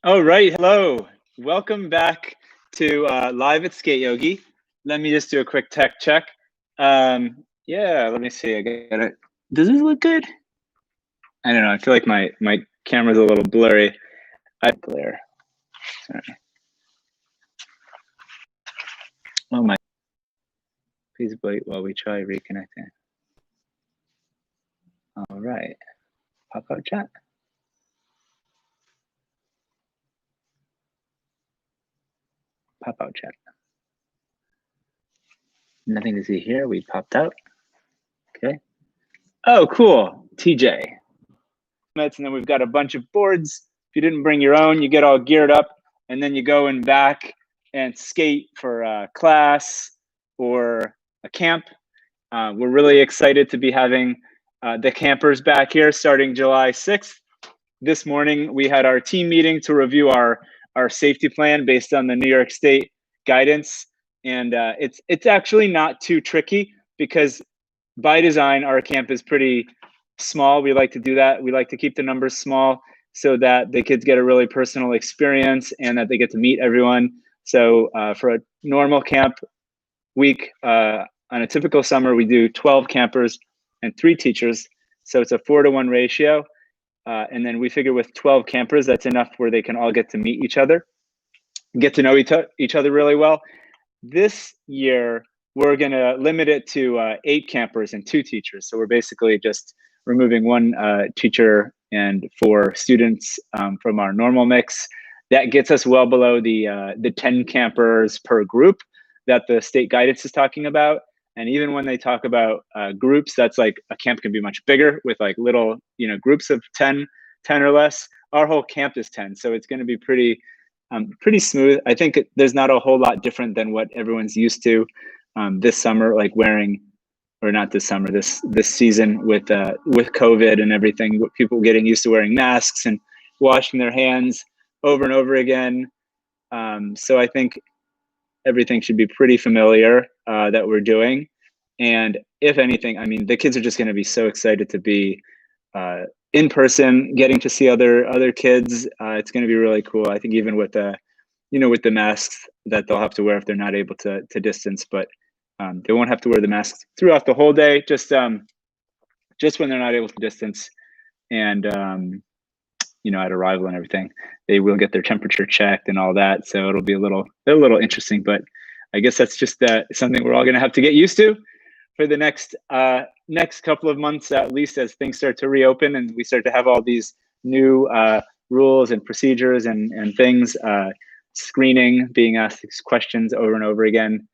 All right, hello. Welcome back to Live at SKATEYOGI. Let me just do a quick tech check. Yeah, let me see. I got it. Does this look good? I don't know. I feel like my camera's a little blurry. I glare. Sorry. Oh my. Please wait while we try reconnecting. All right. Pop out chat. Pop out chat. Nothing to see here. We popped out. Okay. Oh, cool. TJ. And then we've got a bunch of boards. If you didn't bring your own, you get all geared up, and then you go in back and skate for a class or a camp. We're really excited to be having the campers back here starting July 6th. This morning, we had our team meeting to review our safety plan based on the New York State guidance. And it's actually not too tricky because by design, our camp is pretty small. We like to do that. We like to keep the numbers small so that the kids get a really personal experience and that they get to meet everyone. So for a normal camp week, on a typical summer, we do 12 campers and 3 teachers. So it's a 4-to-1 ratio. And then we figure with 12 campers, that's enough where they can all get to meet each other, get to know each other really well. This year, we're going to limit it to 8 campers and 2 teachers. So we're basically just removing 1 teacher and 4 students from our normal mix. That gets us well below the 10 campers per group that the state guidance is talking about. And even when they talk about groups, that's like a camp can be much bigger with like little, groups of 10 or less. Our whole camp is 10, so it's going to be pretty smooth. I think there's not a whole lot different than what everyone's used to this summer, like wearing, or not this summer, this season with COVID and everything, people getting used to wearing masks and washing their hands over and over again. So I think everything should be pretty familiar that we're doing. And if anything, I mean, the kids are just going to be so excited to be in person, getting to see other kids. It's going to be really cool. I think even with with the masks that they'll have to wear if they're not able to distance, but they won't have to wear the masks throughout the whole day, just when they're not able to distance. And at arrival and everything, they will get their temperature checked and all that. So it'll be a little interesting, but I guess that's just something we're all going to have to get used to for the next couple of months, at least, as things start to reopen and we start to have all these new rules and procedures and things, screening, being asked these questions over and over again.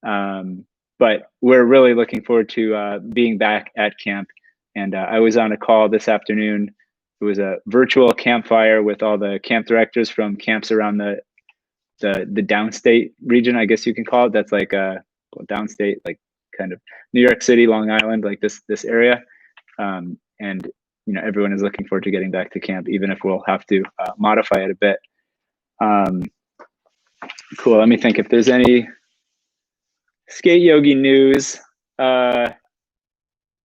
But we're really looking forward to being back at camp. And I was on a call this afternoon. It was a virtual campfire with all the camp directors from camps around the downstate region, I guess you can call it. That's like downstate, like kind of New York City, Long Island, like this area. And everyone is looking forward to getting back to camp, even if we'll have to modify it a bit. Cool. Let me think if there's any SKATEYOGI news. Not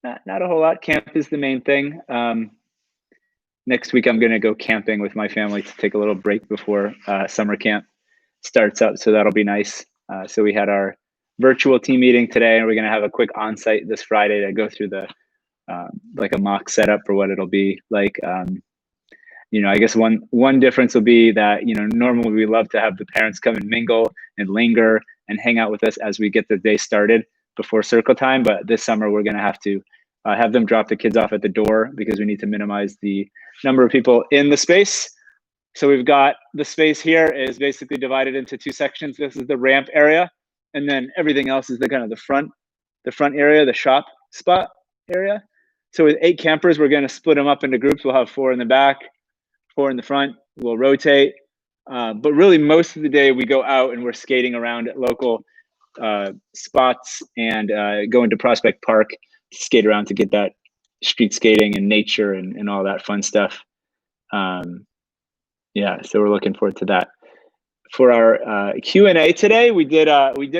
a whole lot. Camp is the main thing. Next week, I'm going to go camping with my family to take a little break before summer camp starts up. So that'll be nice. So we had our virtual team meeting today, and we're going to have a quick on-site this Friday to go through the like a mock setup for what it'll be like. I guess one difference will be that, normally we love to have the parents come and mingle and linger and hang out with us as we get the day started before circle time. But this summer, we're going to have to have them drop the kids off at the door because we need to minimize the number of people in the space. So we've got the space here is basically divided into 2 sections. This is the ramp area, and then everything else is the kind of the front area, the shop spot area. So with 8 campers, we're going to split them up into groups. We'll have 4 in the back, 4 in the front. We'll rotate. But really, most of the day, we go out and we're skating around at local spots and go into Prospect Park to skate around to get that street skating and nature and all that fun stuff. Yeah, so we're looking forward to that. For our Q&A today, we did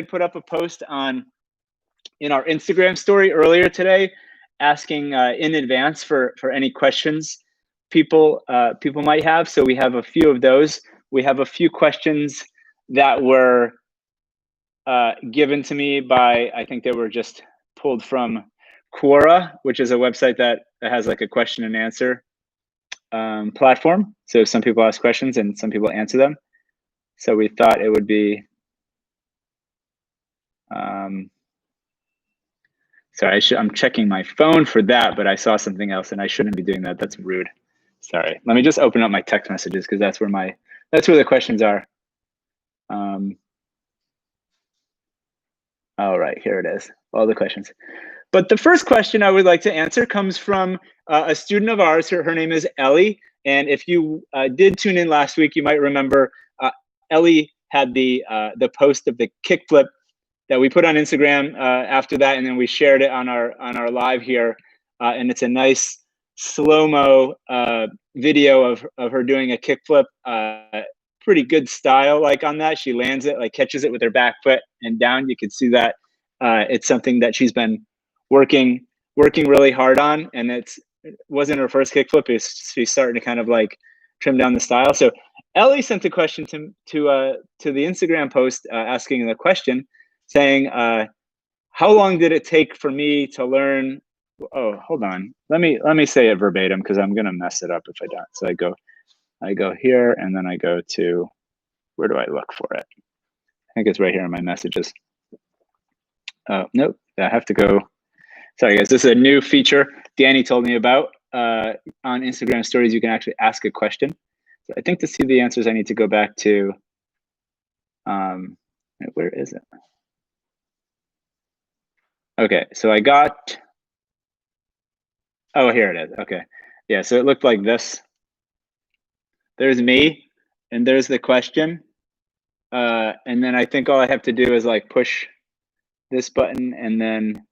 put up a post in our Instagram story earlier today, asking in advance for any questions people might have. So we have a few of those. We have a few questions that were given to me by, I think they were just pulled from Quora, which is a website that has like a question and answer platform. So some people ask questions and some people answer them. So we thought it would be, sorry, I'm checking my phone for that, but I saw something else and I shouldn't be doing that. That's rude. Sorry. Let me just open up my text messages because that's where the questions are. All right, here it is. All the questions. But the first question I would like to answer comes from a student of ours. Her name is Ellie. And if you did tune in last week, you might remember Ellie had the post of the kickflip that we put on Instagram after that, and then we shared it on our live here. And it's a nice slow-mo video of her doing a kickflip. Pretty good style, like on that. She lands it, like catches it with her back foot and down. You can see that it's something that she's been working really hard on, and it wasn't her first kickflip. She's starting to kind of like trim down the style. So Ellie sent a question to the Instagram post asking the question, saying, how long did it take for me to learn? Oh, hold on. Let me say it verbatim because I'm gonna mess it up if I don't. So I go here and then I go to, where do I look for it? I think it's right here in my messages. Oh, nope, I have to go. Sorry guys, this is a new feature Danny told me about. On Instagram stories, you can actually ask a question. So I think to see the answers, I need to go back to, where is it? Okay, so I got, oh, here it is, okay. Yeah, so it looked like this. There's me, and there's the question. And then I think all I have to do is like push this button, and then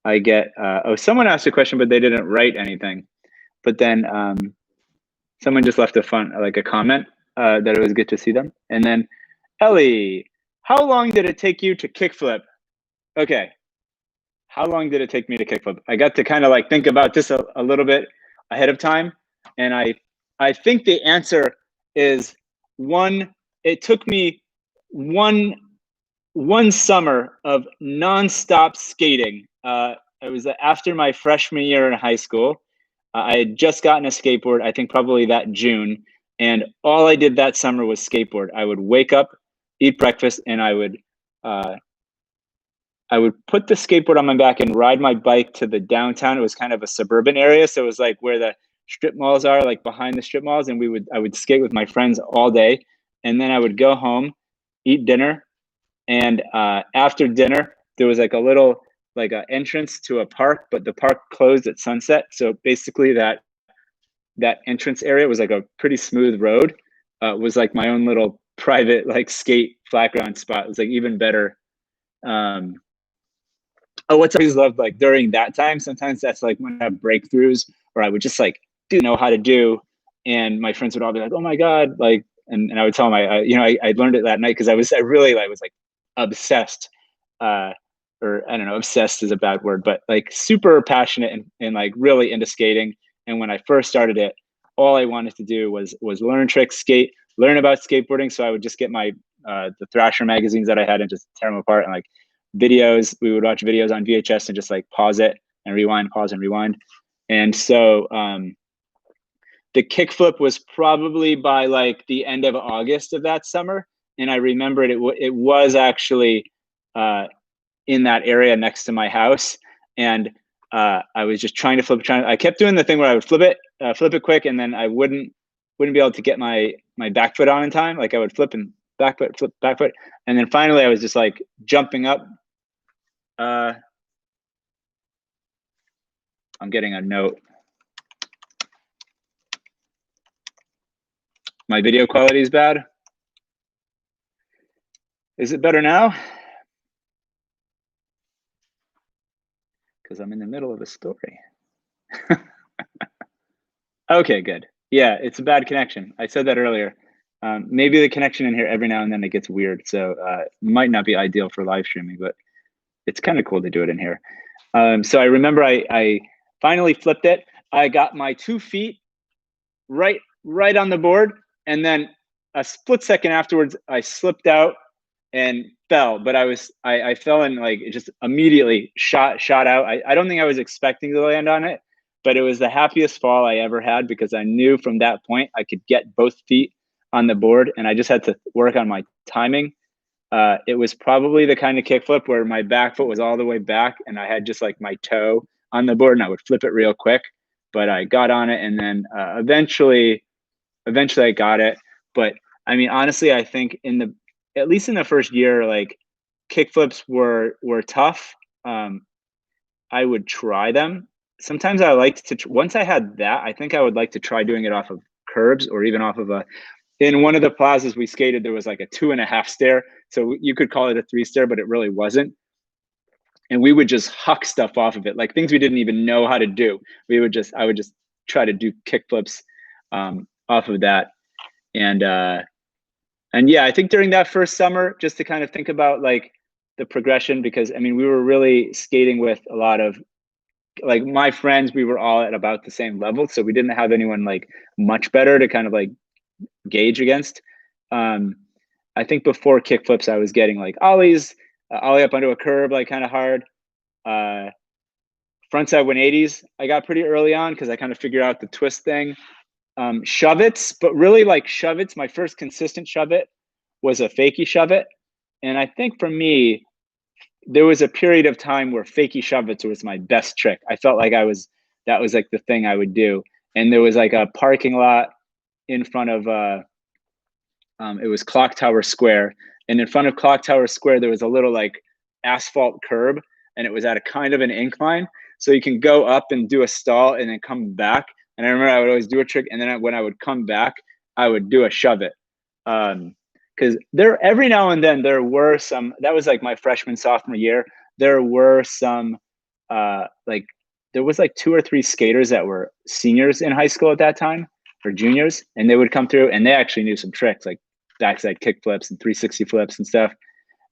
I get, oh, someone asked a question, but they didn't write anything. But then someone just left a comment that it was good to see them. And then, Ellie, how long did it take you to kickflip? Okay, how long did it take me to kickflip? I got to kind of like think about this a little bit ahead of time. And I think the answer is it took me one summer of nonstop skating. It was after my freshman year in high school. I had just gotten a skateboard, I think probably that June. And all I did that summer was skateboard. I would wake up, eat breakfast, and I would put the skateboard on my back and ride my bike to the downtown. It was kind of a suburban area. So it was like where the strip malls are, like behind the strip malls. And I would skate with my friends all day. And then I would go home, eat dinner. And after dinner, there was like a little, like an entrance to a park, but the park closed at sunset. So basically that entrance area was like a pretty smooth road. It was like my own little private like skate flat ground spot. It was like even better. Oh, what's I always loved like during that time, sometimes that's like when I have breakthroughs or I would just like know how to do. And my friends would all be like, oh my God, like, and I would tell them I learned it that night because I was like obsessed, or I don't know, obsessed is a bad word, but like super passionate and like really into skating. And when I first started it, all I wanted to do was learn tricks, skate, learn about skateboarding. So I would just get my the Thrasher magazines that I had and just tear them apart, and like videos, we would watch videos on VHS and just like pause it and rewind, pause and rewind. And so the kickflip was probably by like the end of August of that summer. And I remembered it was actually in that area next to my house. And I was just trying to flip, I kept doing the thing where I would flip it quick, and then I wouldn't be able to get my back foot on in time. Like I would flip and back foot, flip, back foot. And then finally I was just like jumping up. I'm getting a note. My video quality is bad. Is it better now? Because I'm in the middle of a story. Okay, good. Yeah, it's a bad connection. I said that earlier. Maybe the connection in here every now and then it gets weird. So might not be ideal for live streaming, but it's kind of cool to do it in here. So I remember I finally flipped it. I got my 2 feet right on the board. And then a split second afterwards, I slipped out and fell, but I fell and like it just immediately shot out. I don't think I was expecting to land on it, but it was the happiest fall I ever had because I knew from that point I could get both feet on the board, and I just had to work on my timing. It was probably the kind of kickflip where my back foot was all the way back and I had just like my toe on the board and I would flip it real quick, but I got on it, and then eventually I got it. But I mean, honestly, I think at least in the first year, like kickflips were tough. I would try them. Sometimes I liked to, once I had that, I think I would like to try doing it off of curbs or even off of in one of the plazas we skated, there was like a 2.5 stair. So you could call it a 3 stair, but it really wasn't. And we would just huck stuff off of it, like things we didn't even know how to do. I would just try to do kickflips off of that. And yeah, I think during that first summer, just to kind of think about like the progression, because I mean, we were really skating with a lot of like my friends, we were all at about the same level. So we didn't have anyone like much better to kind of like gauge against. I think before kickflips, I was getting like ollies, ollie up onto a curb, like kind of hard. Frontside 180s, I got pretty early on because I kind of figured out the twist thing. Shove-its, but really like shove-its, my first consistent shove-it was a fakie shove-it. And I think for me, there was a period of time where fakie shove-its was my best trick. I felt like that was like the thing I would do. And there was like a parking lot in front of, it was Clock Tower Square. And in front of Clock Tower Square, there was a little like asphalt curb, and it was at a kind of an incline. So you can go up and do a stall and then come back. And I remember I would always do a trick. And then when I would come back, I would do a shove-it. Because every now and then there were some, that was like my freshman, sophomore year. There were some, like there was like 2 or 3 skaters that were seniors in high school at that time, or juniors. And they would come through and they actually knew some tricks like backside kick flips and 360 flips and stuff.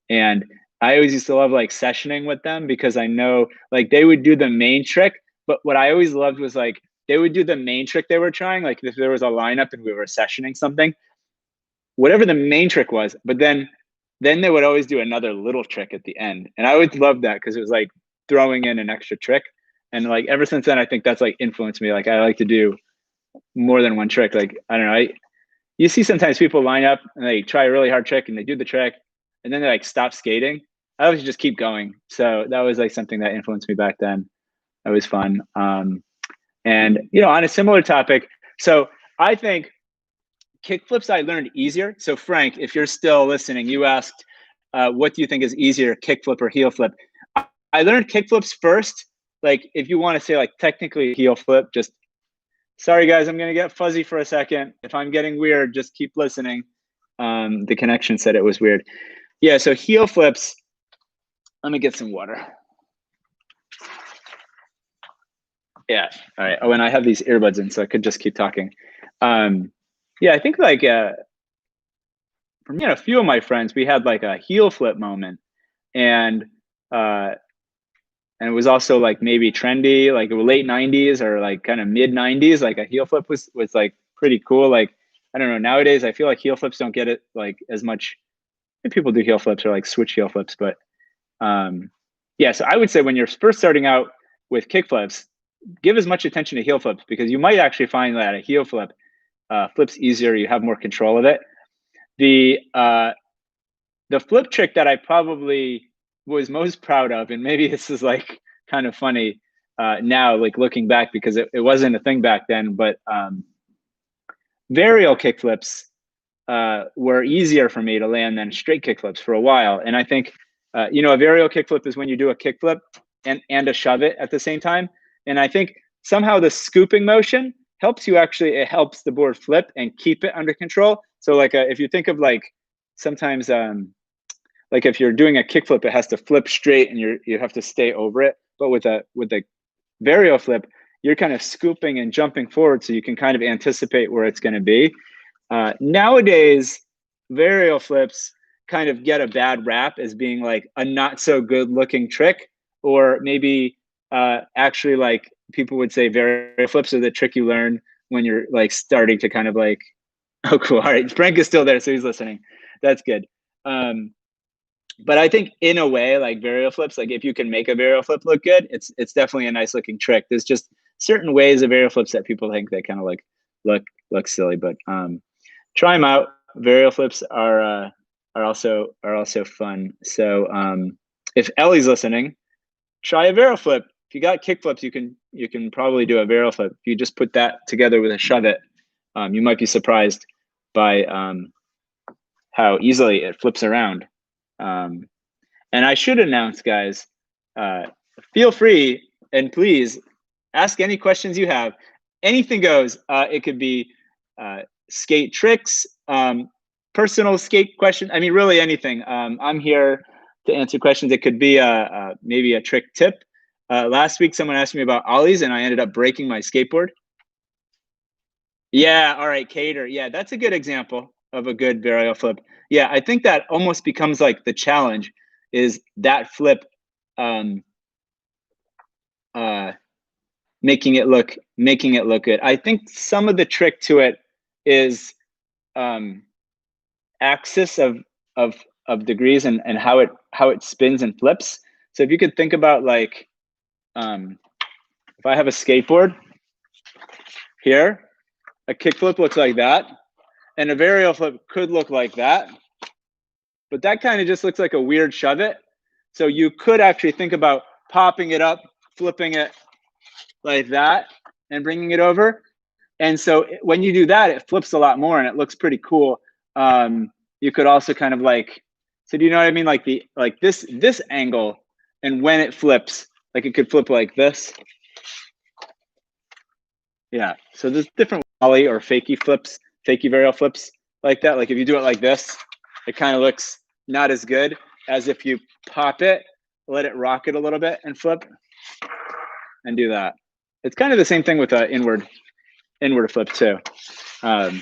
And I always used to love like sessioning with them because I know like they would do the main trick. But what I always loved was like, they would do the main trick they were trying. Like if there was a lineup and we were sessioning something, whatever the main trick was, but then they would always do another little trick at the end. And I always loved that because it was like throwing in an extra trick. And like ever since then, I think that's like influenced me. Like I like to do more than one trick. Like, I don't know, you see sometimes people line up and they try a really hard trick and they do the trick and then they like stop skating. I always just keep going. So that was like something that influenced me back then. That was fun. And, you know, on a similar topic, so I think kickflips I learned easier. So Frank, if you're still listening, you asked, what do you think is easier, kickflip or heel flip? I learned kickflips first. Like if you want to say like technically heel flip, just, sorry guys, I'm going to get fuzzy for a second. If I'm getting weird, just keep listening. The connection said it was weird. Yeah, so heel flips, let me get some water. Yeah. All right. Oh, and I have these earbuds in, so I could just keep talking. Yeah, I think like for me and a few of my friends, we had like a heel flip moment, and it was also like maybe trendy, like late 90s or like kind of mid 90s. Like a heel flip was like pretty cool. Like I don't know, nowadays I feel like heel flips don't get it like as much. People do heel flips or like switch heel flips, but yeah. So I would say when you're first starting out with kick flips, give as much attention to heel flips because you might actually find that a heel flip flips easier. You have more control of it. The flip trick that I probably was most proud of, and maybe this is like kind of funny now, like looking back because it wasn't a thing back then, but varial kick flips were easier for me to land than straight kick flips for a while. And I think, you know, a varial kick flip is when you do a kick flip and a shove it at the same time. And I think somehow the scooping motion helps you actually, it helps the board flip and keep it under control. So like if you think of like sometimes like if you're doing a kick flip, it has to flip straight and you have to stay over it. But with a varial flip, you're kind of scooping and jumping forward so you can kind of anticipate where it's going to be. Nowadays, varial flips kind of get a bad rap as being like a not so good looking trick, or maybe actually like people would say varial flips are the trick you learn when you're like starting to kind of like, oh, cool. All right. Frank is still there, so he's listening. That's good. But I think in a way, like varial flips, like if you can make a varial flip look good, it's definitely a nice looking trick. There's just certain ways of varial flips that people think they kind of like look silly, but try them out. Varial flips are also fun. So if Ellie's listening, try a varial flip. If you got kick flips, you can probably do a varial flip. If you just put that together with a shove it, you might be surprised by how easily it flips around. And I should announce, guys, feel free and please ask any questions you have. Anything goes. It could be skate tricks, personal skate questions. I mean, really anything. I'm here to answer questions. It could be maybe a trick tip. Last week, someone asked me about ollies, and I ended up breaking my skateboard. Yeah, all right, Cater. Yeah, that's a good example of a good varial flip. Yeah, I think that almost becomes like the challenge is that flip making it look good. I think some of the trick to it is axis of degrees and how it spins and flips. So if you could think about like if I have a skateboard here, a kickflip looks like that, and a varial flip could look like that, but that kind of just looks like a weird shove it. So you could actually think about popping it up, flipping it like that, and bringing it over. And so when you do that, it flips a lot more and it looks pretty cool. You could also kind of like, so do you know what I mean? Like this angle, and when it flips, like it could flip like this. Yeah, so there's different ollie or fakie flips, fakie varial flips like that. Like if you do it like this, it kind of looks not as good as if you pop it, let it rock it a little bit and flip and do that. It's kind of the same thing with an inward flip too. Because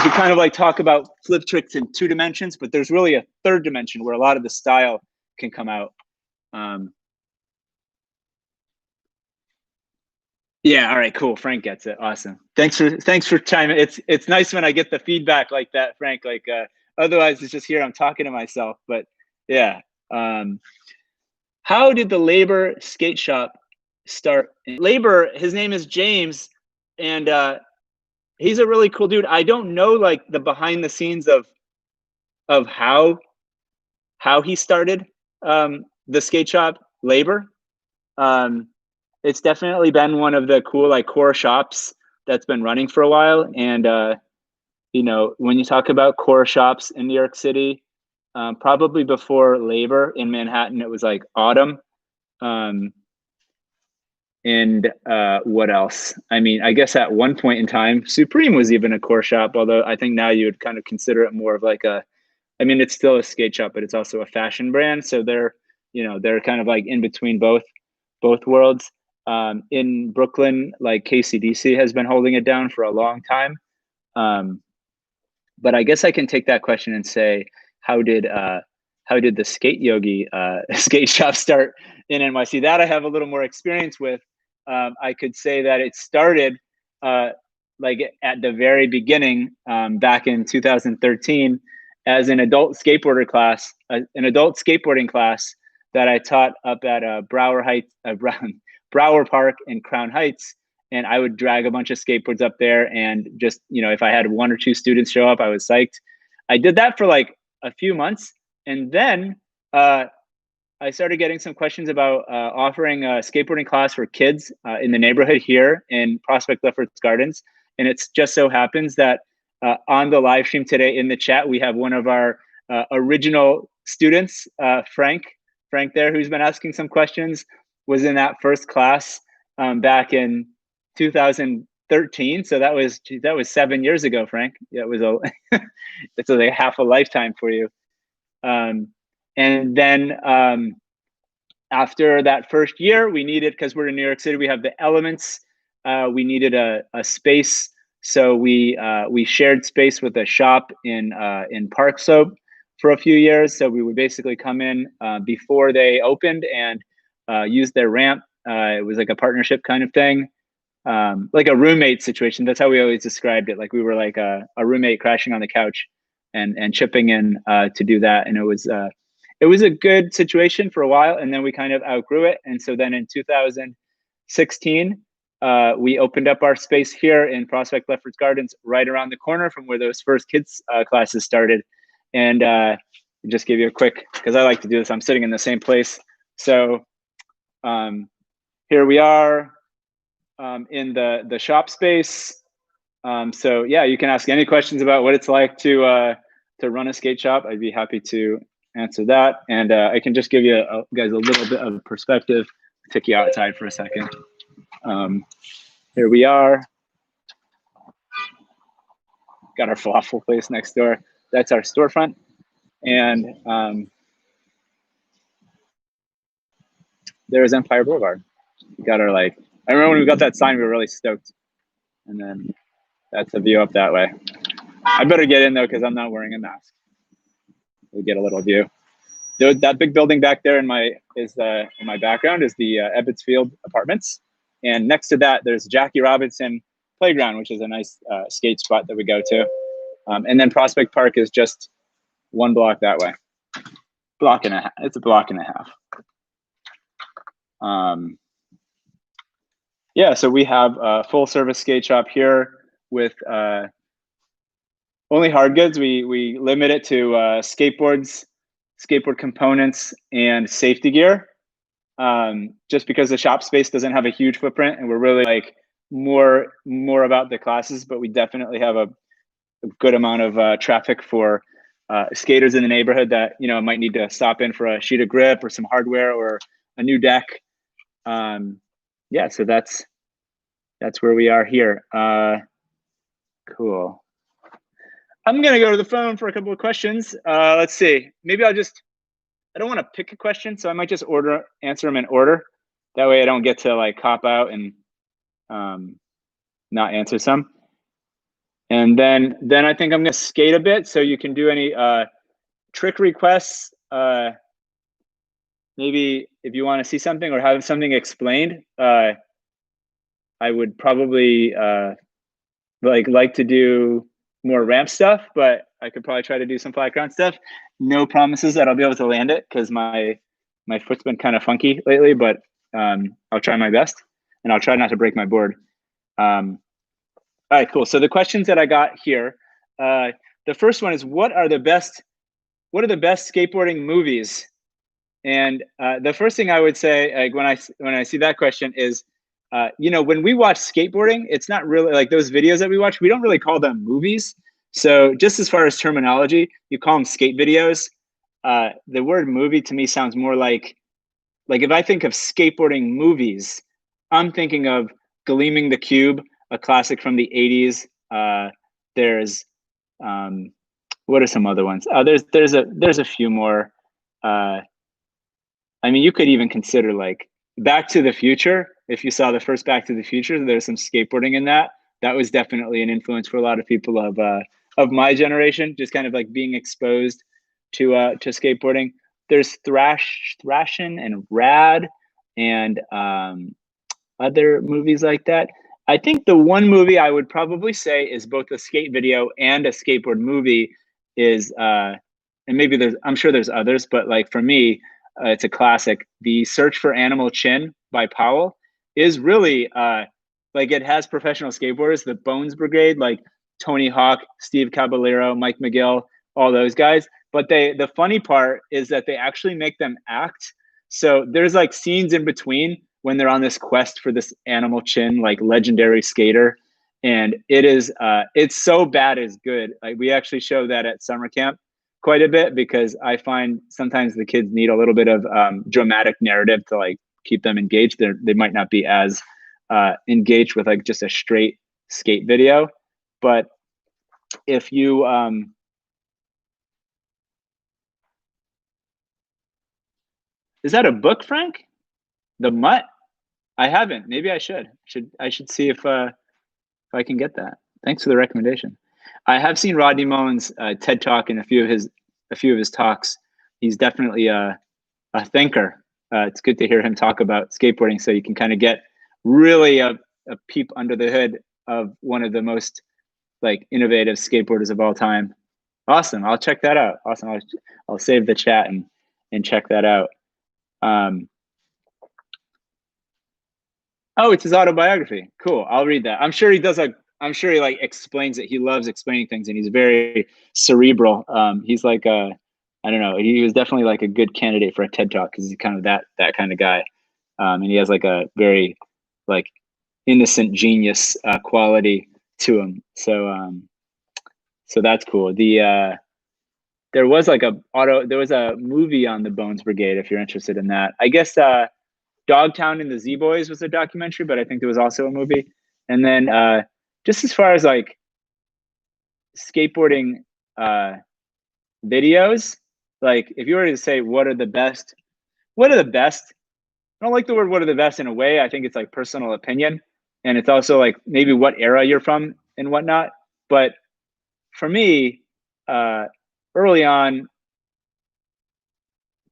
we kind of like talk about flip tricks in 2 dimensions, but there's really a 3rd dimension where a lot of the style can come out. Yeah, all right, cool. Frank gets it. Awesome. Thanks for chiming. It's nice when I get the feedback like that, Frank. Like otherwise it's just here I'm talking to myself. But yeah. How did the Labor skate shop start? Labor, his name is James, and he's a really cool dude. I don't know like the behind the scenes of how he started the skate shop Labor. It's definitely been one of the cool like core shops that's been running for a while. And you know, when you talk about core shops in New York City, probably before Labor in Manhattan, it was like Autumn. And what else? I mean, I guess at one point in time, Supreme was even a core shop, although I think now you would kind of consider it more of like a, I mean, it's still a skate shop, but it's also a fashion brand. So they're kind of like in between both worlds. In Brooklyn, like KCDC has been holding it down for a long time. But I guess I can take that question and say, how did the SKATEYOGI skate shop start in NYC? That I have a little more experience with. I could say that it started like at the very beginning, back in 2013, as an adult skateboarding class that I taught up at Brower Park in Crown Heights. And I would drag a bunch of skateboards up there, and just, you know, if I had 1 or 2 students show up, I was psyched. I did that for like a few months, and then I started getting some questions about offering a skateboarding class for kids in the neighborhood here in Prospect Lefferts Gardens. And it's just so happens that on the live stream today in the chat, we have one of our original students, Frank there, who's been asking some questions, was in that first class back in 2013. So that was 7 years ago, Frank. Yeah, it was it's like half a lifetime for you. And then after that first year, we needed, because we're in New York City, we have the elements. We needed a space, so we shared space with a shop in Park Slope for a few years. So we would basically come in before they opened and use their ramp. It was like a partnership kind of thing. like a roommate situation. That's how we always described it. Like we were like a roommate crashing on the couch and chipping in to do that. And it was a good situation for a while, and then we kind of outgrew it. And so then in 2016, we opened up our space here in Prospect Lefferts Gardens, right around the corner from where those first kids classes started. And just give you a quick, because I like to do this, I'm sitting in the same place. So here we are in the shop space. So yeah, you can ask any questions about what it's like to run a skate shop. I'd be happy to answer that. And I can just give you guys a little bit of perspective. Take you outside for a second. Here we are. Got our falafel place next door. That's our storefront. And there's Empire Boulevard. We got our I remember when we got that sign, we were really stoked. And then that's a view up that way. I better get in though, because I'm not wearing a mask. We get a little view. That big building back there in my background is the Ebbets Field Apartments, and next to that there's Jackie Robinson Playground, which is a nice skate spot that we go to, and then Prospect Park is just one block that way. Block and a half. It's a block and a half. Yeah, so we have a full service skate shop here with only hard goods. We limit it to skateboards, skateboard components, and safety gear, just because the shop space doesn't have a huge footprint, and we're really more about the classes, but we definitely have a good amount of traffic for skaters in the neighborhood that might need to stop in for a sheet of grip or some hardware or a new deck. Yeah, so that's where we are here. Cool. I'm gonna go to the phone for a couple of questions. Let's see. Maybe I don't want to pick a question, so I might just answer them in order. That way I don't get to cop out and not answer some. And then I think I'm gonna skate a bit, so you can do any trick requests. Maybe if you want to see something or have something explained, I would probably like to do more ramp stuff, but I could probably try to do some flat ground stuff. No promises that I'll be able to land it, because my foot's been kind of funky lately, but I'll try my best, and I'll try not to break my board. All right, cool. So the questions that I got here, the first one is, what are the best skateboarding movies? And the first thing I would say, when I see that question is, when we watch skateboarding, it's not really like those videos that we watch. We don't really call them movies. So just as far as terminology, you call them skate videos. The word movie to me sounds more like if I think of skateboarding movies, I'm thinking of Gleaming the Cube, a classic from the 80s. There's what are some other ones? There's a few more. I mean, you could even consider Back to the Future. If you saw the first Back to the Future, there's some skateboarding in that. That was definitely an influence for a lot of people of my generation, just kind of being exposed to skateboarding. There's Thrashin' and Rad and other movies like that. I think the one movie I would probably say is both a skate video and a skateboard movie is, and maybe I'm sure there's others, but for me, it's a classic. The Search for Animal Chin by Powell is really it has professional skateboarders, the Bones Brigade, like Tony Hawk, Steve Caballero, Mike McGill, all those guys. But the funny part is that they actually make them act. So there's scenes in between when they're on this quest for this Animal Chin, legendary skater. And it's so bad it's good. We actually show that at summer camp quite a bit, because I find sometimes the kids need a little bit of dramatic narrative to keep them engaged. They might not be as engaged with just a straight skate video. But if you is that a book, Frank? The Mutt? I haven't. Maybe I should. I should see if I can get that. Thanks for the recommendation. I have seen Rodney Mullen's TED Talk and a few of his talks. He's definitely a thinker. It's good to hear him talk about skateboarding, so you can kind of get really a peep under the hood of one of the most like innovative skateboarders of all time. Awesome. I'll check that out. Awesome. I'll save the chat and check that out. Oh, it's his autobiography. Cool. I'll read that. I'm sure he does I'm sure he like explains it. He loves explaining things and he's very cerebral. He's like I don't know. He was definitely like a good candidate for a TED Talk because he's kind of that kind of guy. And he has like a very like innocent genius quality to him. So so that's cool. There was like there was a movie on the Bones Brigade if you're interested in that. I guess Dogtown and the Z-Boys was a documentary, but I think there was also a movie. And then just as far as like skateboarding videos, like if you were to say what are the best, I don't like the word what are the best in a way. I think it's like personal opinion. And it's also like maybe what era you're from and whatnot. But for me, early on,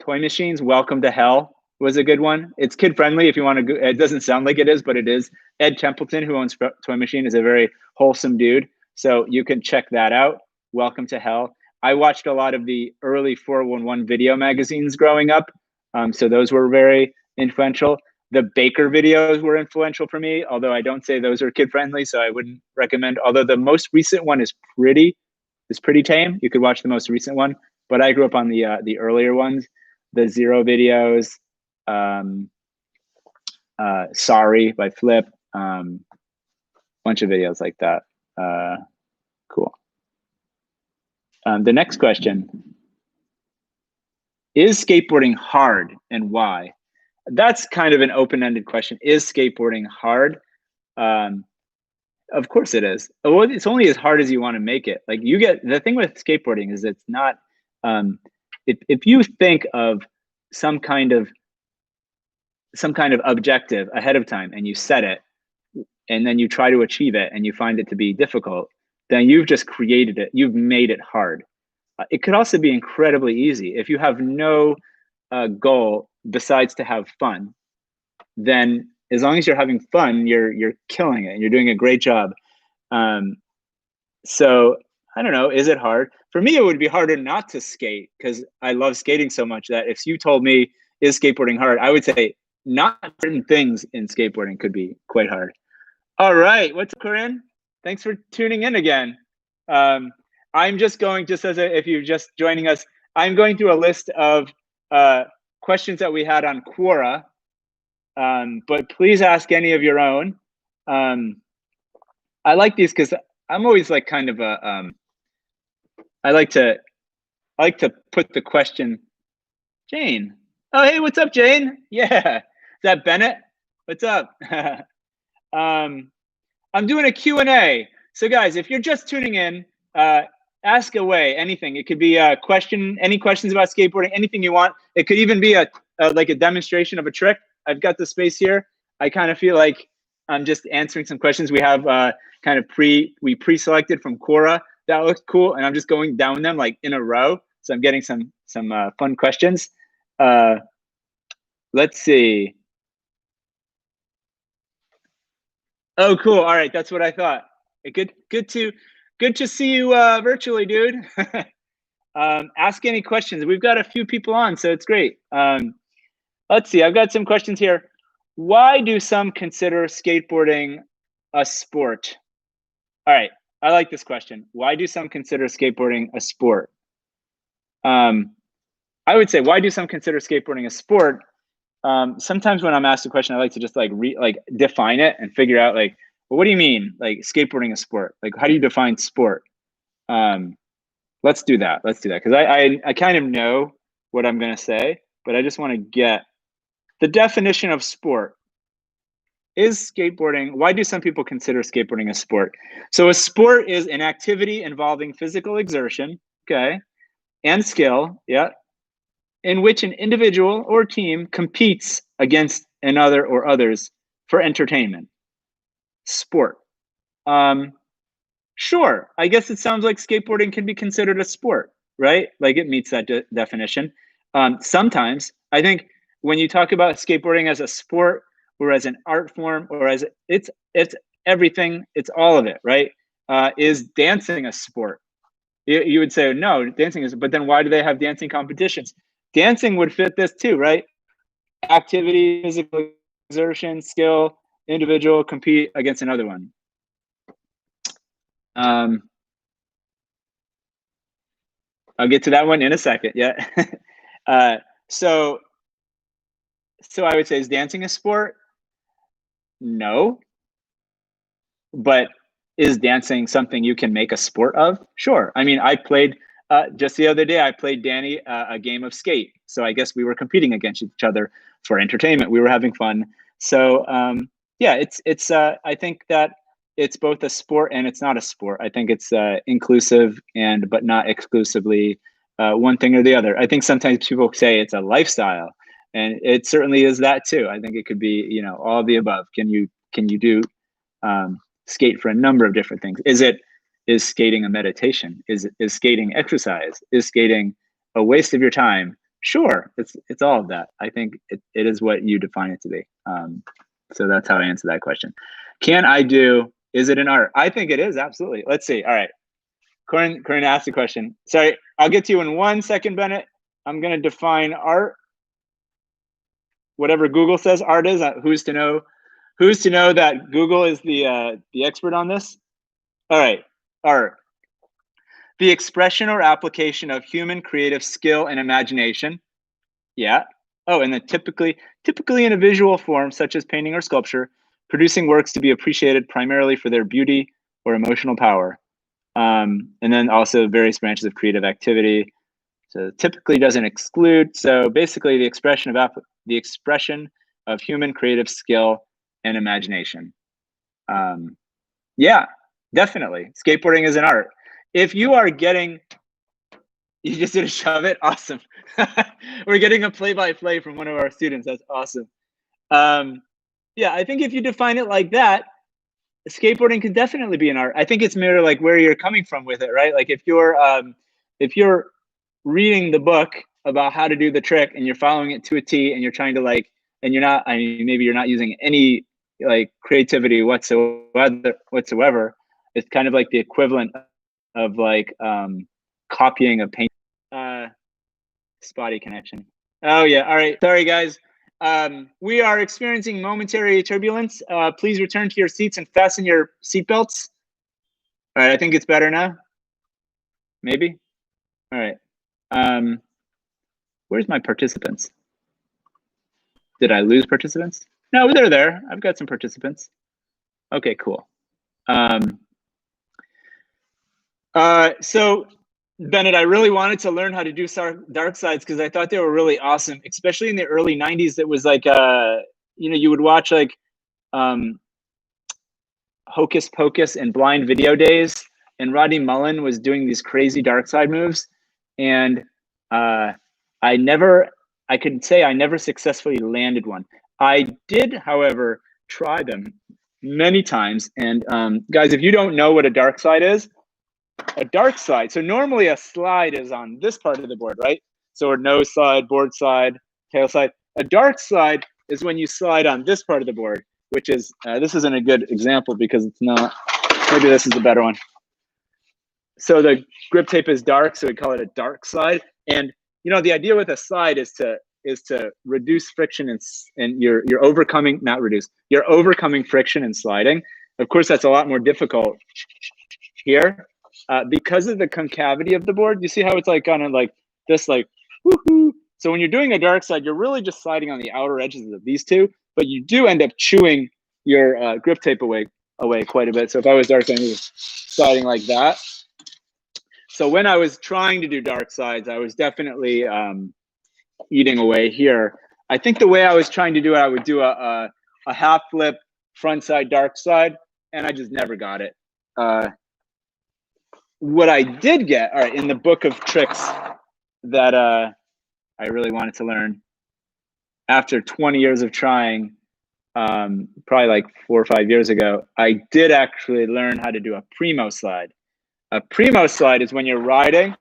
Toy Machines, Welcome to Hell was a good one. It's kid friendly if you want to go. It doesn't sound like it is, but it is. Ed Templeton, who owns Toy Machine, is a very wholesome dude. So you can check that out. Welcome to Hell. I watched a lot of the early 411 video magazines growing up. So those were very influential. The Baker videos were influential for me, although I don't say those are kid friendly, so I wouldn't recommend. Although the most recent one is pretty tame. You could watch the most recent one, but I grew up on the earlier ones, the Zero videos, Sorry by Flip, bunch of videos like that. Cool. The next question, is skateboarding hard and why? That's kind of an open-ended question. Is skateboarding hard? Of course it is. Well, it's only as hard as you want to make it. Like the thing with skateboarding is it's not, if you think of some kind of objective ahead of time and you set it and then you try to achieve it and you find it to be difficult, then you've just created it. You've made it hard. It could also be incredibly easy. If you have no goal besides to have fun, then as long as you're having fun, you're killing it and you're doing a great job. So I don't know, is it hard? For me, it would be harder not to skate because I love skating so much that if you told me, is skateboarding hard? I would say not certain things in skateboarding could be quite hard. All right, what's up, Corinne? Thanks for tuning in again. I'm just going, if you're just joining us, I'm going through a list of questions that we had on Quora, but please ask any of your own. I like these because I'm always like kind of a, I like to put the question, Jane. Oh, hey, what's up, Jane? Yeah, is that Bennett? What's up? I'm doing a Q&A. So guys, if you're just tuning in, ask away anything. It could be a question, any questions about skateboarding, anything you want. It could even be like a demonstration of a trick. I've got the space here. I kind of feel like I'm just answering some questions we have kind of we pre-selected from Quora. That looks cool, and I'm just going down them like in a row. So I'm getting some fun questions. Let's see. Oh, cool. All right, that's what I thought. Good to see you virtually, dude. Ask any questions. We've got a few people on, so it's great. Let's see. I've got some questions here. Why do some consider skateboarding a sport? All right. I like this question. Why do some consider skateboarding a sport? I would say, why do some consider skateboarding a sport? Sometimes when I'm asked a question, I like to just like define it and figure out like, well, what do you mean like skateboarding a sport? Like, how do you define sport? Let's do that. Because I kind of know what I'm gonna say, but I just want to get the definition of sport. Is skateboarding, why do some people consider skateboarding a sport? So a sport is an activity involving physical exertion, okay, and skill, yeah, in which an individual or team competes against another or others for entertainment. Sport. Sure, I guess it sounds like skateboarding can be considered a sport, right? Like it meets that definition. Sometimes, I think when you talk about skateboarding as a sport, or as an art form, or as it's everything, it's all of it, right? Is dancing a sport? You would say no, dancing is, but then why do they have dancing competitions? Dancing would fit this too, right? Activity, physical exertion, skill, individual, compete against another one. I'll get to that one in a second. Yeah. So I would say, is dancing a sport? No. But is dancing something you can make a sport of? Sure. I mean, I played just the other day, I played Danny a game of skate. So I guess we were competing against each other for entertainment. We were having fun. So yeah, it's I think that it's both a sport and it's not a sport. I think it's inclusive but not exclusively one thing or the other. I think sometimes people say it's a lifestyle, and it certainly is that too. I think it could be, you know, all of the above. Can you do skate for a number of different things? Is skating a meditation? Is skating exercise? Is skating a waste of your time? Sure, it's all of that. I think it is what you define it to be. So that's how I answer that question. Is it an art? I think it is, absolutely. Let's see. All right. Corinne asked a question. Sorry, I'll get to you in 1 second, Bennett. I'm going to define art. Whatever Google says art is, who's to know that Google is the expert on this? All right, art. The expression or application of human creative skill and imagination. Yeah. Oh, and then typically in a visual form, such as painting or sculpture, producing works to be appreciated primarily for their beauty or emotional power. And then also various branches of creative activity. So typically doesn't exclude. So basically the expression of human creative skill and imagination. Yeah, definitely. Skateboarding is an art. If you are getting, you just did a shove it, awesome. We're getting a play-by-play from one of our students. That's awesome. Yeah, I think if you define it like that, skateboarding can definitely be an art. I think it's more like where you're coming from with it, right? Like if you're reading the book about how to do the trick and you're following it to a T, and you're trying to and you're not, I mean, maybe you're not using any creativity whatsoever. It's kind of like the equivalent of copying a paint. Spotty connection. Oh yeah. All right. Sorry guys. We are experiencing momentary turbulence. Please return to your seats and fasten your seatbelts. All right. I think it's better now. Maybe. All right. Where's my participants? Did I lose participants? No, they're there. I've got some participants. Okay, cool. So Bennett, I really wanted to learn how to do dark sides because I thought they were really awesome, especially in the early 90s. It was you would watch Hocus Pocus and Blind Video Days, and Rodney Mullen was doing these crazy dark side moves. And I never successfully landed one. I did, however, try them many times. And guys, if you don't know what a dark slide is, a dark slide. So normally a slide is on this part of the board, right? So a nose slide, board slide, tail slide. A dark slide is when you slide on this part of the board, which is, this isn't a good example because it's not, maybe this is a better one. So the grip tape is dark, so we call it a dark slide. And you know, the idea with a slide is to reduce friction and you're overcoming friction and sliding. Of course, that's a lot more difficult here because of the concavity of the board. You see how it's kind of like this, woohoo. So when you're doing a dark slide, you're really just sliding on the outer edges of these two, but you do end up chewing your grip tape away quite a bit. So if I was dark sliding like that. So when I was trying to do dark slides, I was definitely eating away here. I think the way I was trying to do it, I would do a half flip front side dark slide, and I just never got it. What I did get, all right, in the book of tricks that I really wanted to learn after 20 years of trying, probably like 4 or 5 years ago, I did actually learn how to do a Primo Slide. A Primo Slide is when you're riding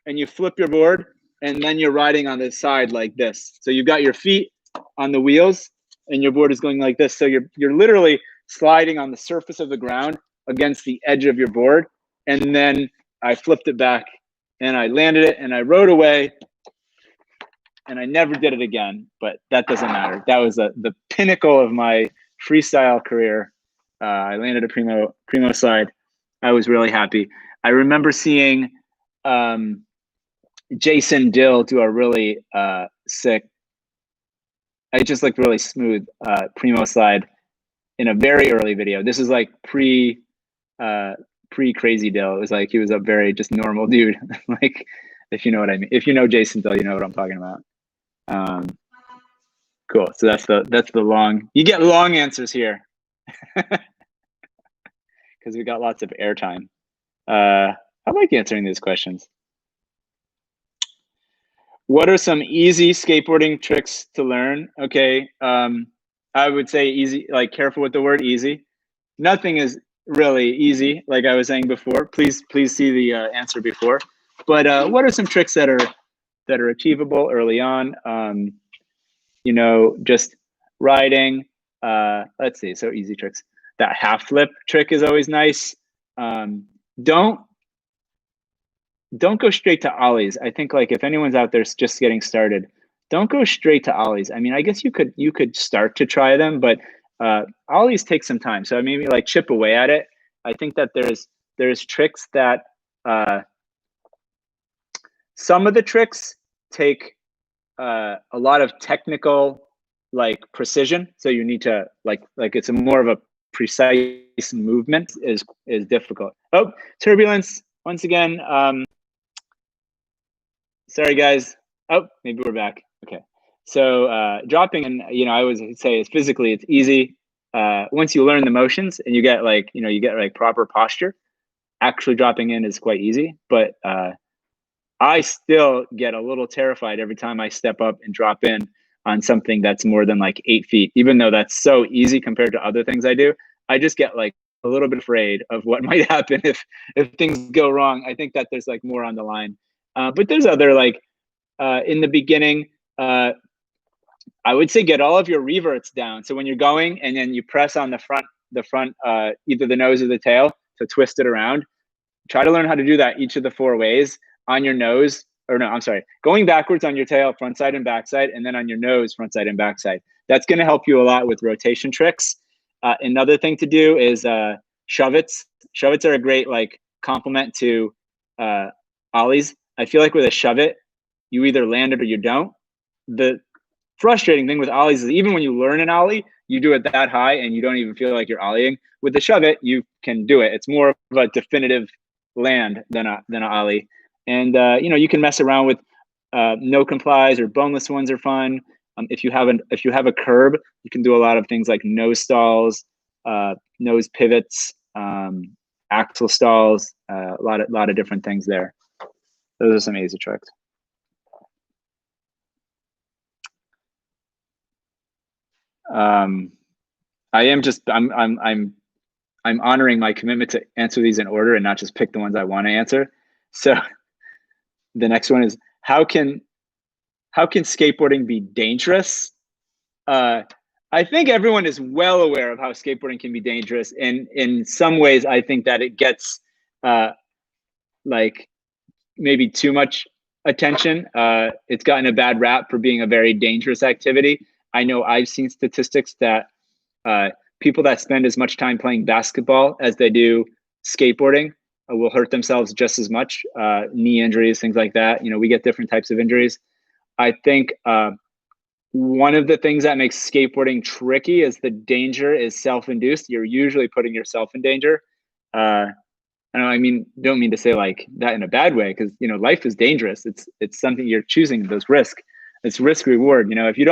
and you flip your board and then you're riding on the side like this. So you've got your feet on the wheels and your board is going like this. So you're literally sliding on the surface of the ground against the edge of your board. And then I flipped it back and I landed it and I rode away and I never did it again, but that doesn't matter. That was the pinnacle of my freestyle career. I landed a Primo Slide. I was really happy. I remember seeing Jason Dill do a really sick, I just looked really smooth Primo Slide in a very early video. This is like pre Crazy Dill. It was like he was a very just normal dude. Like, if you know what I mean. If you know Jason Dill, you know what I'm talking about. Cool. So that's the long. You get long answers here because we got lots of airtime. I like answering these questions. What are some easy skateboarding tricks to learn? Okay, I would say easy. Like, careful with the word easy. Nothing is really easy, like I was saying before. Please see the answer before. But what are some tricks that are achievable early on? You know, just riding. Let's see. So easy tricks. That half flip trick is always nice. Don't go straight to ollies. I think, like, if anyone's out there just getting started, don't go straight to ollies. I mean, I guess you could start to try them, but ollies take some time. So maybe like chip away at it. I think that there's tricks that some of the tricks take a lot of technical like precision. So you need to like it's a more of a precise movement is difficult. Oh, turbulence once again. Sorry guys. Oh, maybe we're back. Okay. So dropping, and I always say is physically it's easy. Once you learn the motions and you get like proper posture, actually dropping in is quite easy. But I still get a little terrified every time I step up and drop in on something that's more than like 8 feet, even though that's so easy compared to other things I do. I just get like a little bit afraid of what might happen if things go wrong. I think that there's like more on the line. But there's other like in the beginning, I would say get all of your reverts down. So when you're going and then you press on the front, either the nose or the tail to twist it around, try to learn how to do that each of the 4 ways on your nose, or no, I'm sorry, going backwards on your tail, front side and back side, and then on your nose, front side and back side. That's going to help you a lot with rotation tricks. Another thing to do is shove-its. Shove-its are a great like complement to ollies. I feel like with a shove-it, you either land it or you don't. The frustrating thing with ollies is even when you learn an ollie, you do it that high and you don't even feel like you're ollieing. With the shove-it, you can do it. It's more of a definitive land than an ollie. And you can mess around with no complies or boneless ones are fun. If you have a curb, you can do a lot of things like nose stalls, nose pivots, axle stalls, a lot of different things there. Those are some easy tricks. I'm honoring my commitment to answer these in order and not just pick the ones I want to answer. So the next one is how can skateboarding be dangerous? I think everyone is well aware of how skateboarding can be dangerous, and in some ways I think that it gets like maybe too much attention. It's gotten a bad rap for being a very dangerous activity. I know I've seen statistics that people that spend as much time playing basketball as they do skateboarding will hurt themselves just as much. Knee injuries, things like that. We get different types of injuries. I think one of the things that makes skateboarding tricky is the danger is self-induced. You're usually putting yourself in danger. Don't mean to say like that in a bad way, because life is dangerous. It's something you're choosing, those risks. It's risk reward. If you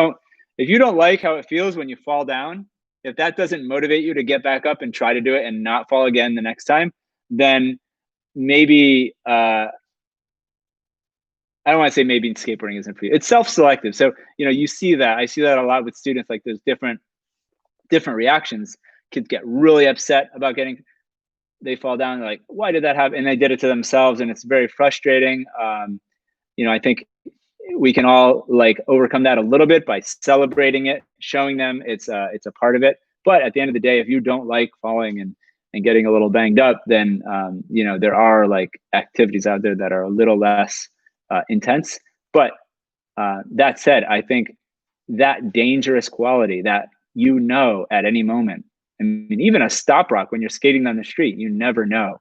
don't like how it feels when you fall down, if that doesn't motivate you to get back up and try to do it and not fall again the next time, then maybe I don't want to say maybe skateboarding isn't for you. It's self-selective. So you see that. I see that a lot with students. Like there's different reactions. Kids get really upset about they fall down. They're like, why did that happen? And they did it to themselves, and it's very frustrating. I think we can all like overcome that a little bit by celebrating it, showing them it's a part of it. But at the end of the day, if you don't like falling and getting a little banged up, then you know, there are like activities out there that are a little less intense. But that said, I think that dangerous quality that, you know, at any moment, I mean, even a stop rock when you're skating down the street, you never know.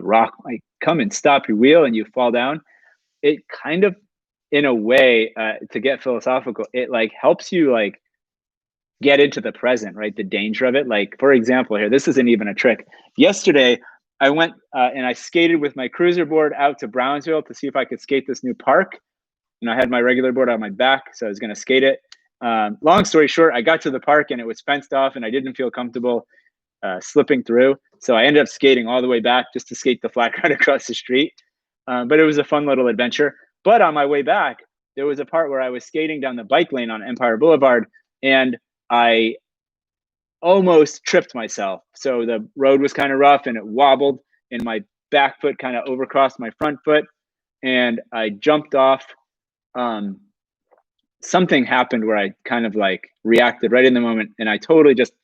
Rock might come and stop your wheel and you fall down. It kind of, in a way, to get philosophical, it like helps you like get into the present, right? The danger of it. Like, for example, here, this isn't even a trick. Yesterday, I went and I skated with my cruiser board out to Brownsville to see if I could skate this new park. And I had my regular board on my back, so I was going to skate it. Long story short, I got to the park and it was fenced off and I didn't feel comfortable slipping through. So I ended up skating all the way back just to skate the flat ground across the street. But it was a fun little adventure. But on my way back, there was a part where I was skating down the bike lane on Empire Boulevard and I almost tripped myself. So the road was kind of rough and it wobbled and my back foot kind of overcrossed my front foot and I jumped off. Something happened where I kind of like reacted right in the moment and I totally just,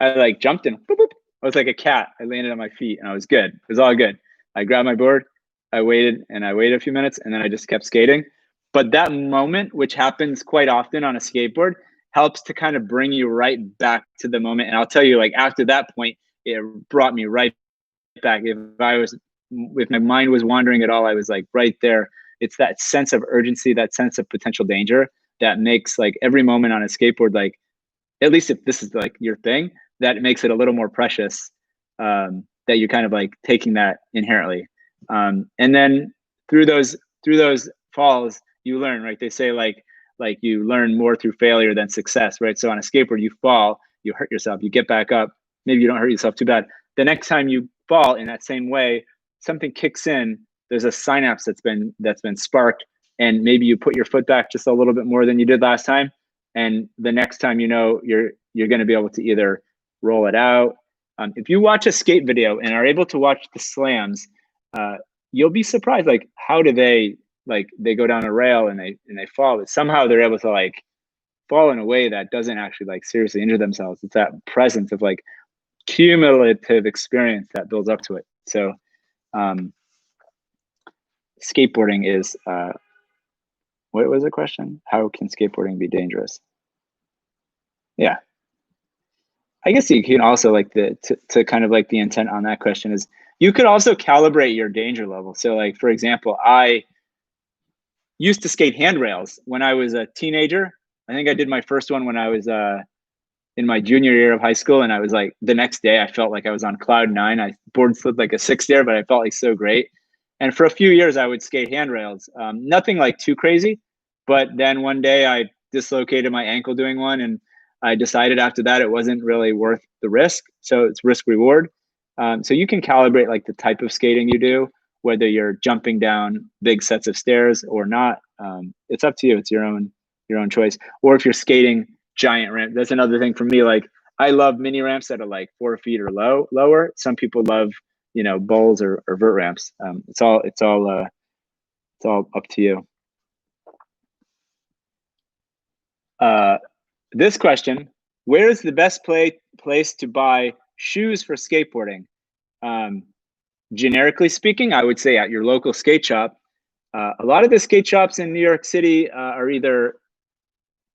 I like jumped and boop, boop. I was like a cat. I landed on my feet and I was good. It was all good. I grabbed my board, I waited a few minutes and then I just kept skating. But that moment, which happens quite often on a skateboard, helps to kind of bring you right back to the moment. And I'll tell you, like after that point, it brought me right back. If my mind was wandering at all, I was like right there. It's that sense of urgency, that sense of potential danger that makes like every moment on a skateboard, like at least if this is like your thing, that makes it a little more precious. That you're kind of like taking that inherently. And then through those falls, you learn, right? They say like you learn more through failure than success, right? So on a skateboard, you fall, you hurt yourself, you get back up. Maybe you don't hurt yourself too bad. The next time you fall in that same way, something kicks in. There's a synapse that's been sparked, and maybe you put your foot back just a little bit more than you did last time. And the next time, you know, you're going to be able to either roll it out. If you watch a skate video and are able to watch the slams, you'll be surprised. Like, how do they go down a rail and they fall? But somehow they're able to like fall in a way that doesn't actually like seriously injure themselves. It's that presence of like cumulative experience that builds up to it. So, skateboarding is, what was the question? How can skateboarding be dangerous? Yeah. I guess you can also like to kind of like the intent on that question is you could also calibrate your danger level. So like, for example, I used to skate handrails when I was a teenager. I think I did my first one when I was in my junior year of high school. And I was like, the next day I felt like I was on cloud nine. I board slid like a 6 there, but I felt like so great. And for a few years I would skate handrails. Nothing like too crazy, but then one day I dislocated my ankle doing one and I decided after that it wasn't really worth the risk. So it's risk reward. So you can calibrate like the type of skating you do, whether you're jumping down big sets of stairs or not. It's up to you. It's your own choice. Or if you're skating giant ramp, that's another thing for me. Like I love mini ramps that are like 4 feet or lower. Some people love, you know, bowls or vert ramps. It's all up to you. This question, where is the best place to buy shoes for skateboarding? Generically speaking, I would say at your local skate shop. A lot of the skate shops in New York City are either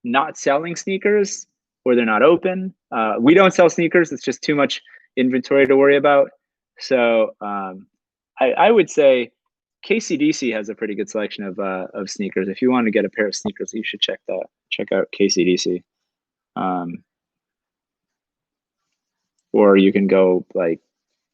not selling sneakers or they're not open. We don't sell sneakers. It's just too much inventory to worry about. So I would say KCDC has a pretty good selection of sneakers. If you want to get a pair of sneakers, you should check out KCDC. Or you can go like,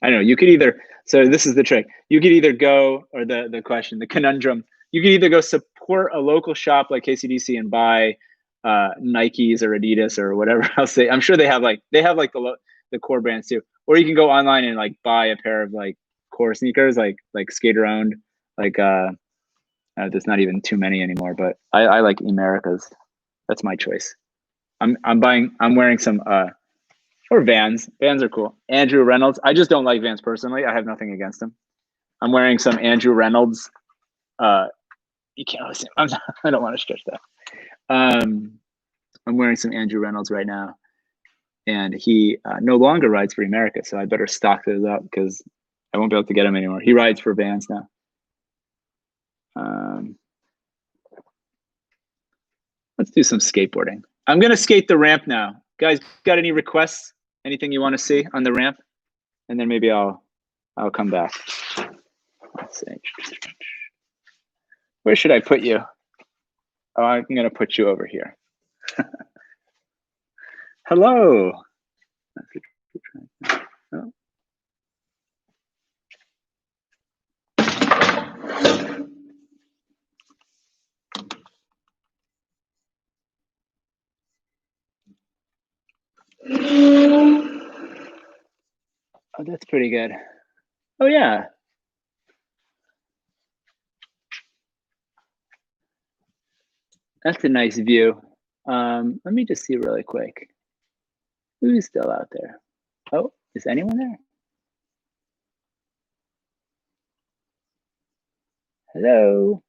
I don't know, you could either, so this is the trick. You could either go, or the question, the conundrum, you could either go support a local shop like KCDC and buy Nikes or Adidas or whatever else I'm sure they have like the core brands too. Or you can go online and like buy a pair of like core sneakers, like skater owned, like there's not even too many anymore, but I like Americas. That's my choice. I'm wearing some or Vans. Vans are cool. Andrew Reynolds. I just don't like Vans personally. I have nothing against them. I'm wearing some Andrew Reynolds You can't really see. I don't want to stretch that. I'm wearing some Andrew Reynolds right now, and he no longer rides for America, so I better stock those up because I won't be able to get him anymore. He rides for Vans now. Let's do some skateboarding. I'm gonna skate the ramp now. Guys, got any requests? Anything you want to see on the ramp? And then maybe I'll come back. Let's see. Where should I put you? Oh, I'm gonna put you over here. Hello. Oh. Oh, that's pretty good. Oh yeah. That's a nice view. Let me just see really quick. Who's still out there? Oh, is anyone there? Hello.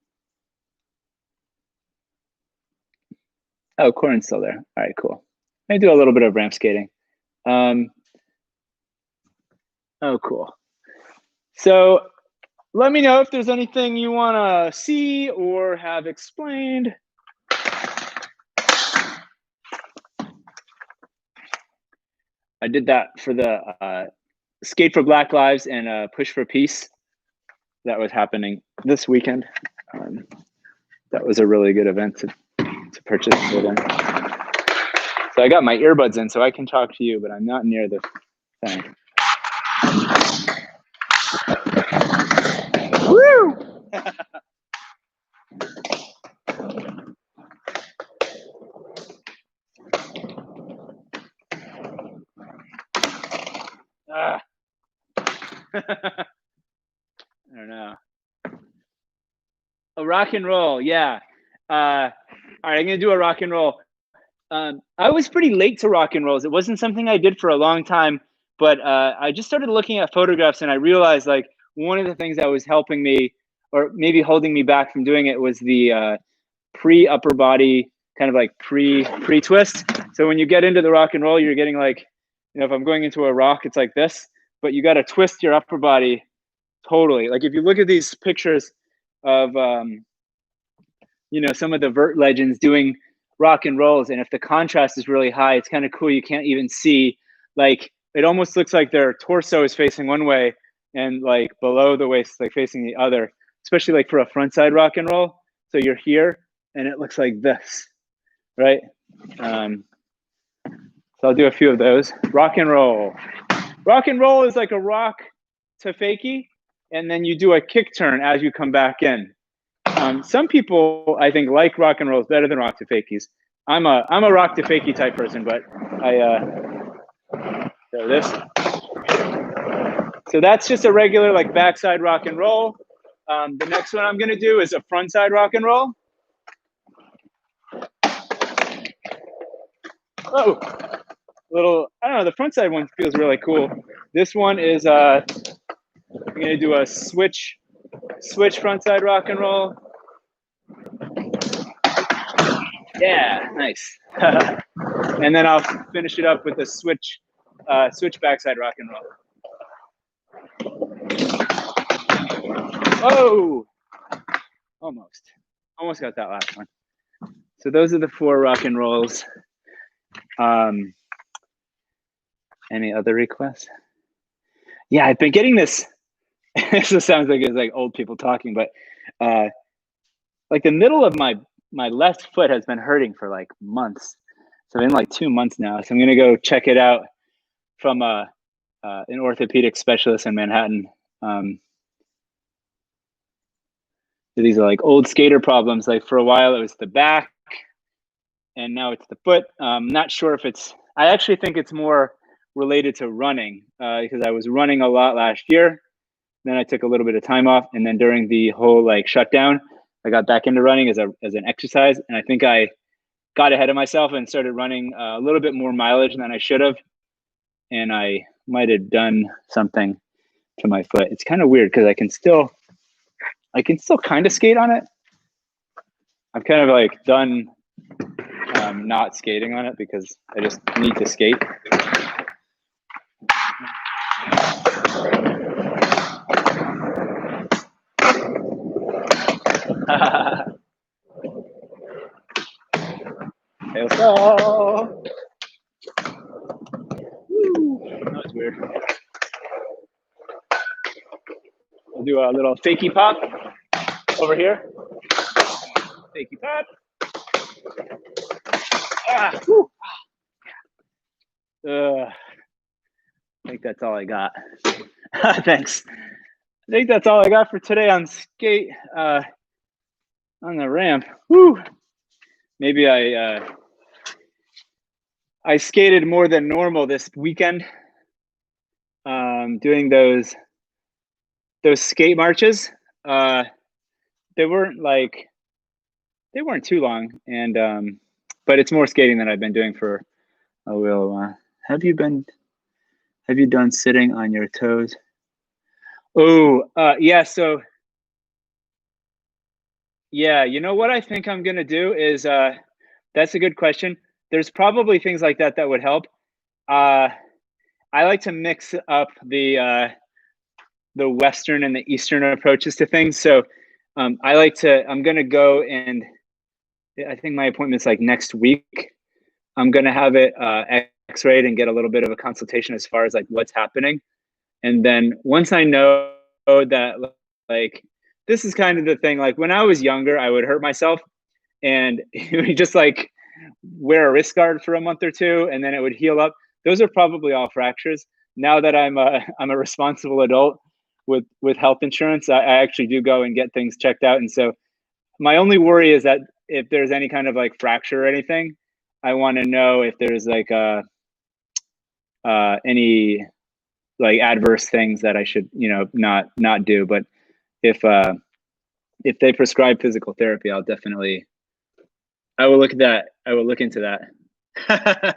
Oh, Corin's still there. All right, cool. Let me do a little bit of ramp skating. Oh, cool. So let me know if there's anything you want to see or have explained. I did that for the Skate for Black Lives and Push for Peace. That was happening this weekend. That was a really good event to participate in. So I got my earbuds in so I can talk to you, but I'm not near the thing. Woo! I don't know. A rock and roll, yeah. All right, I'm gonna do a rock and roll. I was pretty late to rock and rolls. It wasn't something I did for a long time, but I just started looking at photographs and I realized like one of the things that was helping me or maybe holding me back from doing it was the pre-upper body kind of like pre-twist. So when you get into the rock and roll, you're getting like, you know, if I'm going into a rock, it's like this, but you got to twist your upper body totally. Like if you look at these pictures of, you know, some of the vert legends doing rock and rolls, and if the contrast is really high, it's kind of cool. You can't even see, like, it almost looks like their torso is facing one way and like below the waist, like facing the other, especially like for a frontside rock and roll. So you're here and it looks like this, right? So I'll do a few of those. Rock and roll. Rock and roll is like a rock to fakie, and then you do a kick turn as you come back in. Some people, I think, like rock and rolls better than rock to fakies. I'm a rock to fakie type person, but so this. So that's just a regular like backside rock and roll. The next one I'm gonna do is a frontside rock and roll. Oh, little, I don't know, the frontside one feels really cool. This one is I'm gonna do a switch frontside rock and roll. Yeah, nice. And then I'll finish it up with a switch backside rock and roll. Oh, almost got that last one. So those are the 4 rock and rolls. Any other requests? Yeah, I've been getting this. This sounds like it's like old people talking, but like the middle of my left foot has been hurting for like months. So in like 2 months now. So I'm gonna go check it out from an orthopedic specialist in Manhattan. These are like old skater problems. Like for a while it was the back, and now it's the foot. Not sure if it's. I actually think it's more related to running because I was running a lot last year. Then I took a little bit of time off, and then during the whole like shutdown, I got back into running as an exercise, and I think I got ahead of myself and started running a little bit more mileage than I should have, and I might have done something to my foot. It's kind of weird because I can still kind of skate on it, I've kind of like done not skating on it because I just need to skate. Hey, let's go. Woo. That was weird. We'll do a little fakie pop over here. Fakie pop. I think that's all I got. Thanks. I think that's all I got for today on skate on the ramp. Woo. Maybe I skated more than normal this weekend. Doing those skate marches. They weren't too long, and but it's more skating than I've been doing for a while. Have you done sitting on your toes? Oh, yeah. So, yeah, you know what I think I'm gonna do is that's a good question. There's probably things like that that would help. I like to mix up the Western and the Eastern approaches to things. So I'm gonna go, and I think my appointment's like next week. I'm gonna have it x-rayed and get a little bit of a consultation as far as like what's happening. And then once I know that like this is kind of the thing, like when I was younger, I would hurt myself and you just like wear a wrist guard for a month or two and then it would heal up. Those are probably all fractures. Now that I'm a responsible adult with health insurance, I actually do go and get things checked out. And so my only worry is that if there's any kind of like fracture or anything, I want to know if there's like any like adverse things that I should, not do. But if they prescribe physical therapy, I will look at that. I will look into that.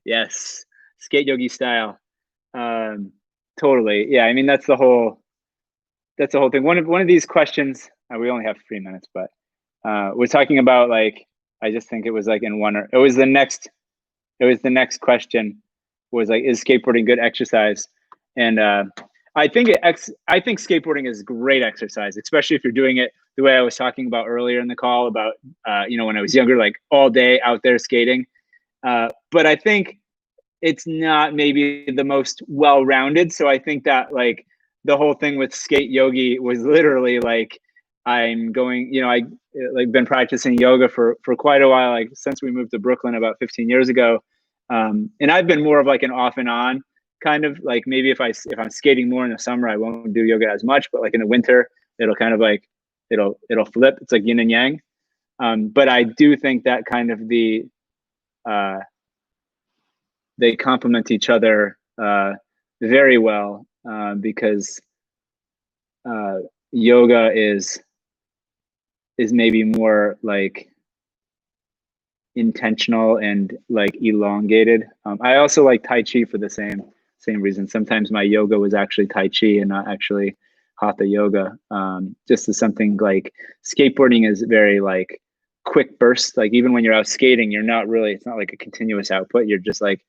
Yes, skate yogi style. Totally. Yeah. I mean, that's the whole thing. One of these questions, we only have 3 minutes, but we're talking about like, I just think it was like it was the next question was like, is skateboarding good exercise? And I think skateboarding is great exercise, especially if you're doing it the way I was talking about earlier in the call about, when I was younger, like all day out there skating. But I think it's not maybe the most well-rounded. So I think that like the whole thing with skate yogi was literally like, I'm going, I like been practicing yoga for quite a while, like since we moved to Brooklyn about 15 years ago. And I've been more of like an off and on kind of like, maybe if I'm skating more in the summer, I won't do yoga as much, but like in the winter, it'll kind of like, it'll flip. It's like yin and yang. But I do think that kind of they complement each other very well because yoga is maybe more like intentional and like elongated. I also like Tai Chi for the same reason. Sometimes my yoga was actually Tai Chi and not actually Hatha yoga. Just as something like skateboarding is very like quick bursts. Like even when you're out skating, it's not like a continuous output. You're just like,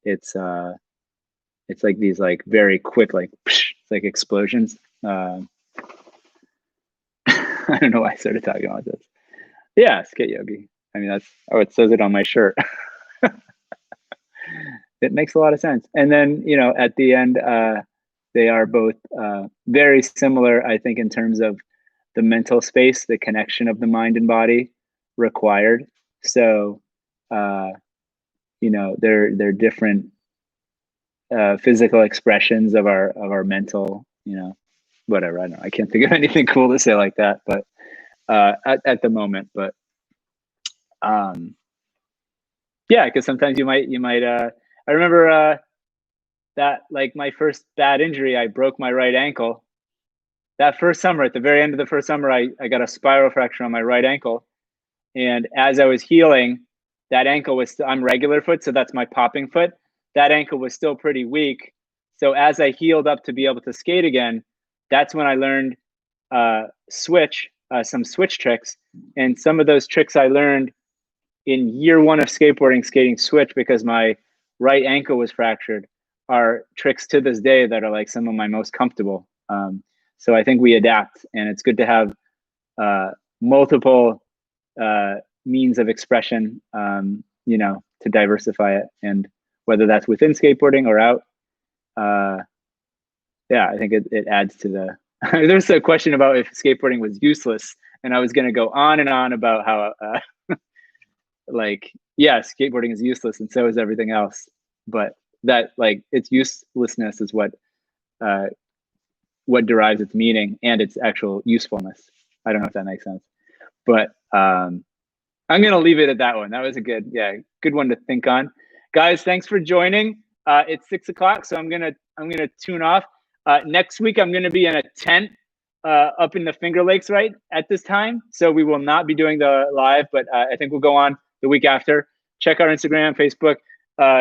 it's like these like very quick, like, psh, it's like explosions. I don't know why I started talking about this. Yeah, skate yogi. I mean, it says it on my shirt. It makes a lot of sense. And then, at the end, they are both very similar, I think, in terms of the mental space, the connection of the mind and body required. So, they're different physical expressions of our mental, whatever. I don't know. I can't think of anything cool to say like that, but at the moment, but yeah, because sometimes you might I remember that like my first bad injury, I broke my right ankle that first summer. At the very end of the first summer, I got a spiral fracture on my right ankle, and as I was healing, that ankle was I'm regular foot, so that's my popping foot. That ankle was still pretty weak. So as I healed up to be able to skate again, that's when I learned some switch tricks. And some of those tricks I learned in year 1 of skateboarding, skating switch, because my right ankle was fractured, are tricks to this day that are like some of my most comfortable. So I think we adapt, and it's good to have multiple means of expression, you know, to diversify it. And whether that's within skateboarding or out, yeah, I think it adds to the, there's a question about if skateboarding was useless, and I was going to go on and on about how, like, yeah, skateboarding is useless and so is everything else. But that, like, its uselessness is what derives its meaning and its actual usefulness. I don't know if that makes sense, but I'm going to leave it at that one. That was a good one to think on. Guys, thanks for joining. It's 6 o'clock, so I'm gonna tune off. Next week, I'm gonna be in a tent up in the Finger Lakes right at this time, so we will not be doing the live, but I think we'll go on the week after. Check our Instagram, Facebook,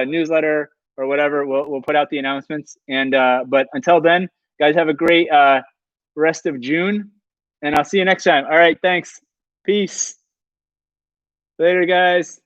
newsletter, or whatever. We'll put out the announcements. And but until then, guys, have a great rest of June, and I'll see you next time. All right, thanks. Peace. Later, guys.